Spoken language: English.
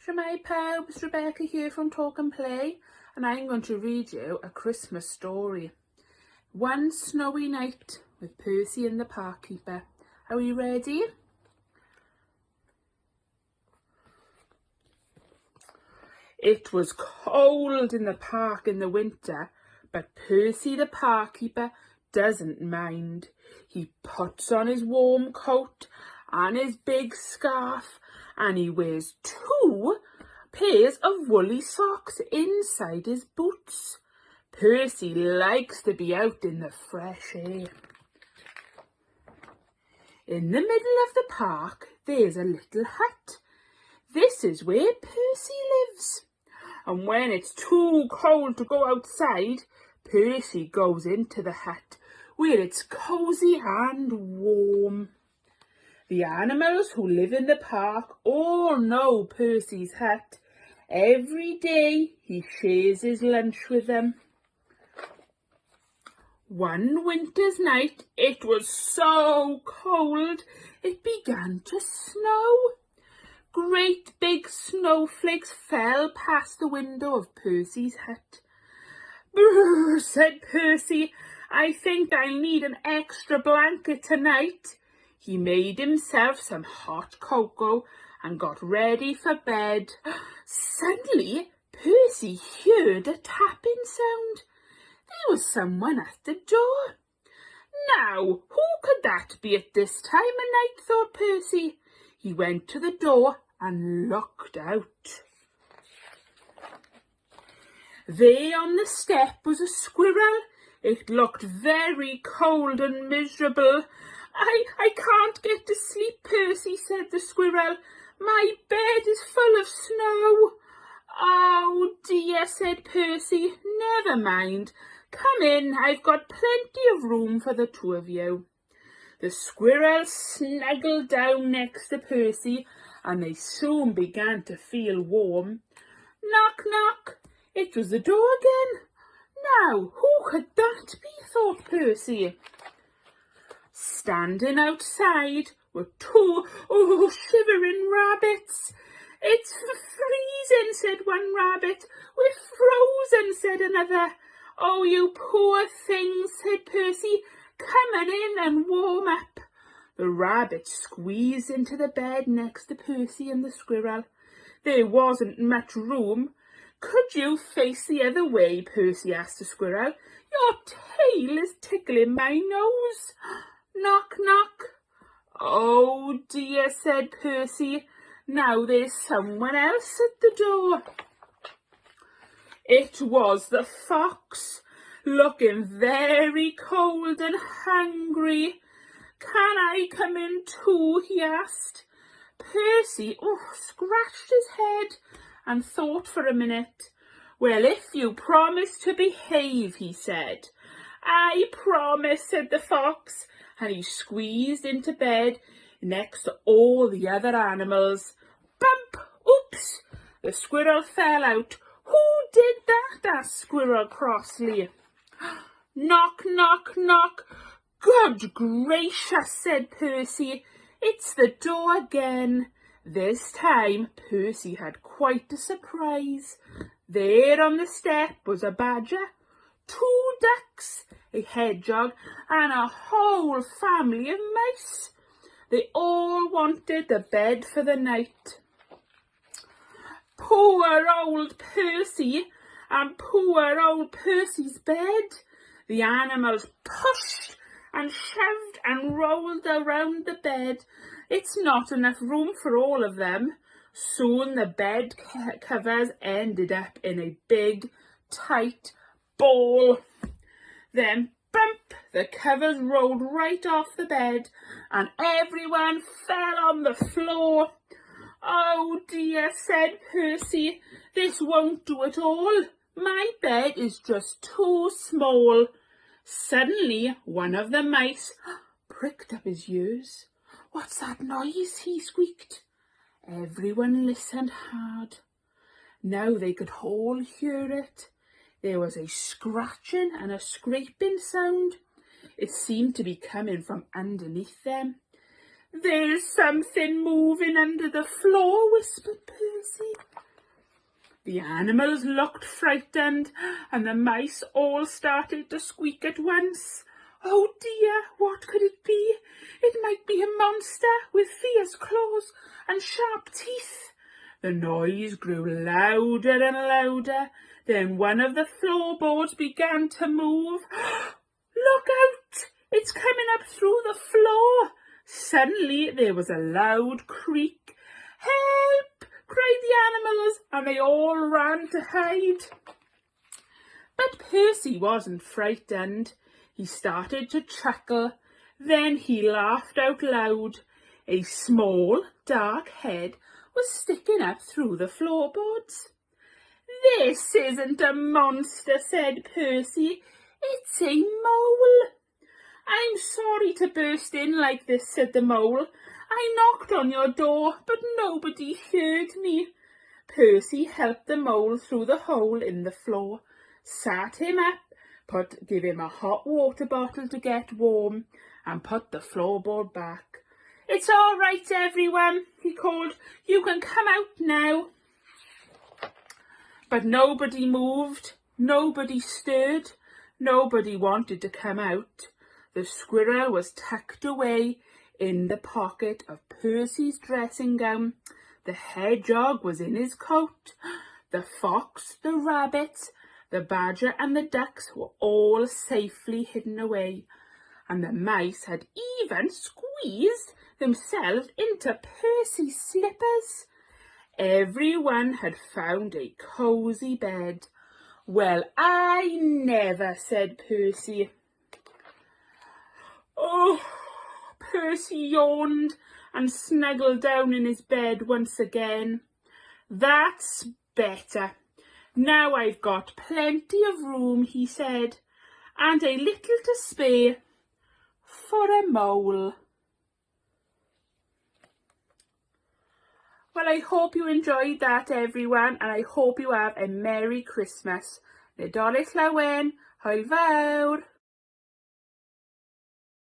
Shemai Pow, it's Rebecca here from Talk and Play, and I'm going to read you a Christmas story. One snowy night with Percy and the park keeper. Are we ready? It was cold in the park in the winter, but Percy the park keeper doesn't mind. He puts on his warm coat and his big scarf, and he wears 2 pairs of woolly socks inside his boots. Percy likes to be out in the fresh air. In the middle of the park, there's a little hut. This is where Percy lives. And when it's too cold to go outside, Percy goes into the hut where it's cosy and warm. The animals who live in the park all know Percy's hut. Every day he shares his lunch with them. One winter's night, it was so cold it began to snow. Great big snowflakes fell past the window of Percy's hut. "Brr," said Percy, "I think I'll need an extra blanket tonight." He made himself some hot cocoa and got ready for bed. Suddenly, Percy heard a tapping sound. There was someone at the door. Now, who could that be at this time of night, thought Percy. He went to the door and looked out. There on the step was a squirrel. It looked very cold and miserable. I can't get to sleep, Percy, said the squirrel. My bed is full of snow. Oh dear, said Percy. Never mind. Come in, I've got plenty of room for the 2 of you. The squirrel snuggled down next to Percy, and they soon began to feel warm. Knock, knock. It was the door again. Now, who could that be, thought Percy. Standing outside were 2 shivering rabbits. It's freezing, said one rabbit. We're frozen, said another. Oh, you poor things, said Percy. Come on in and warm up. The rabbit squeezed into the bed next to Percy and the squirrel. There wasn't much room. Could you face the other way, Percy asked the squirrel. Your tail is tickling my nose. Knock, knock. Oh dear, said Percy. Now there's someone else at the door. It was the fox, looking very cold and hungry. Can I come in too? He asked. Percy scratched his head and thought for a minute. Well, if you promise to behave, he said. I promise, said the fox, and he squeezed into bed next to all the other animals. Bump! Oops! The squirrel fell out. Who did that? asked Squirrel crossly. Knock, knock, knock. Good gracious, said Percy. It's the door again. This time Percy had quite a surprise. There on the step was a badger, 2 ducks, a hedgehog, and a whole family of mice. They all wanted the bed for the night. Poor old Percy and poor old Percy's bed. The animals pushed and shoved and rolled around the bed. It's not enough room for all of them. Soon the bed covers ended up in a big, tight ball. Then, bump, the covers rolled right off the bed and everyone fell on the floor. Oh dear, said Percy, this won't do at all. My bed is just too small. Suddenly, one of the mice pricked up his ears. What's that noise? He squeaked. Everyone listened hard. Now they could all hear it. There was a scratching and a scraping sound. It seemed to be coming from underneath them. "There's something moving under the floor," whispered Percy. The animals looked frightened, and the mice all started to squeak at once. "Oh dear, what could it be? It might be a monster with fierce claws and sharp teeth." The noise grew louder and louder. Then one of the floorboards began to move. "Look out! It's coming up through the floor." Suddenly there was a loud creak. "Help!" cried the animals, and they all ran to hide. But Percy wasn't frightened. He started to chuckle. Then he laughed out loud. A small, dark head was sticking up through the floorboards. "This isn't a monster," said Percy. "It's a mole." "I'm sorry to burst in like this," said the mole. "I knocked on your door, but nobody heard me." Percy helped the mole through the hole in the floor, sat him up, give him a hot water bottle to get warm, and put the floorboard back. "It's all right, everyone," he called. "You can come out now." But nobody moved, nobody stirred, nobody wanted to come out. The squirrel was tucked away in the pocket of Percy's dressing gown. The hedgehog was in his coat. The fox, the rabbit, the badger and the ducks were all safely hidden away, and the mice had even squeezed themselves into Percy's slippers. Everyone had found a cosy bed. "Well, I never," said Percy. Oh, Percy yawned and snuggled down in his bed once again. "That's better. Now I've got plenty of room," he said, "and a little to spare for a mole." Well, I hope you enjoyed that, everyone, and I hope you have a Merry Christmas. Nadolig Llawen, hwyl fawr.